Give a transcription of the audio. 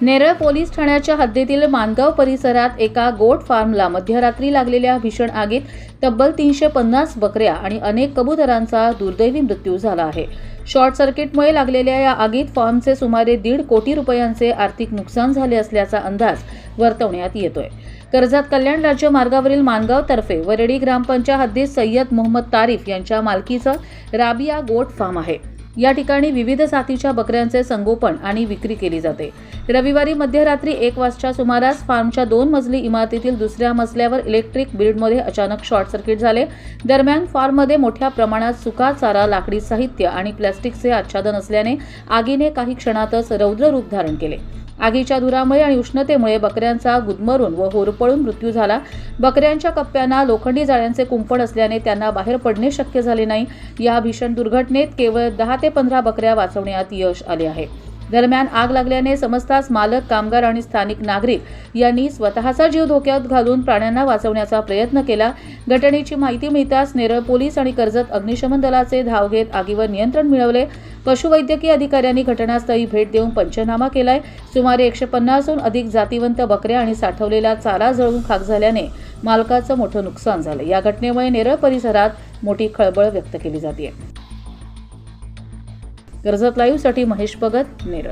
Neral police ठाण्याच्या हद्दीतील मानगाव परिसरात एका गोट फार्मला मध्यरात्री लागलेल्या भीषण आगीत तब्बल 350 बकऱ्या आणि अनेक कबुतरांचा दुर्दैवी मृत्यू झाला आहे। शॉर्ट सर्किटमुळे लागलेल्या या आगीत फार्मचे सुमारे 1.5 कोटी रुपयांचे आर्थिक नुकसान झाले असल्याचा अंदाज वर्तवण्यात येतोय। कर्जत कल्याण राज्य मार्गावरील मानगाव तर्फे वरडी ग्रामपंचायत हद्दीत सय्यद मोहम्मद तारिफ यांच्या मालकीचं राबिया गोट फार्म आहे। या ठिकाणी विविध जातीच्या बकऱ्यांचे संगोपन आणि विक्री केली जाते। रविवारी मध्यरात्री 1 वाजता सुमारास फार्मच्या 2 मजली इमारतीतील दुसऱ्या मजल्यावर इलेक्ट्रिक ग्रीडमध्ये अचानक शॉर्ट सर्किट झाले। दरम्यान फार्ममध्ये मोठ्या प्रमाणात सुका चारा, लाकडी साहित्य आणि प्लास्टिकचे आच्छादन असल्याने आगीने काही क्षणातच रौद्र रूप धारण केले। आगीच्या धुरामुळे आणि उष्णतेमुळे बकऱ्यांचा गुदमरून व होरपळून मृत्यू झाला। बकऱ्यांच्या कप्प्यांना लोखंडी जाळ्यांचे कुंपण असल्याने त्यांना बाहेर पडणे शक्य झाले नाही। या भीषण दुर्घटनेत केवळ 10 ते 15 बकऱ्या वाचवण्यात यश आले आहे। दरम्यान आग लागल्याने समजताच मालक, कामगार आणि स्थानिक नागरिक यांनी स्वतःचा जीव धोक्यात घालून प्राण्यांना वाचवण्याचा प्रयत्न केला। घटनेची माहिती मिळताच नेरळ पोलीस आणि कर्जत अग्निशमन दलाचे धाव घेत आगीवर नियंत्रण मिळवले। पशुवैद्यकीय अधिकाऱ्यांनी घटनास्थळी भेट देऊन पंचनामा केलाय। सुमारे 150हून अधिक जातीवंत बकऱ्या आणि साठवलेला चारा जळून खाक झाल्याने मालकाचं मोठं नुकसान झालं। या घटनेमुळे नेरळ परिसरात मोठी खळबळ व्यक्त केली जाते। कर्जत लाईव्हसाठी महेश भगत, नेरळ।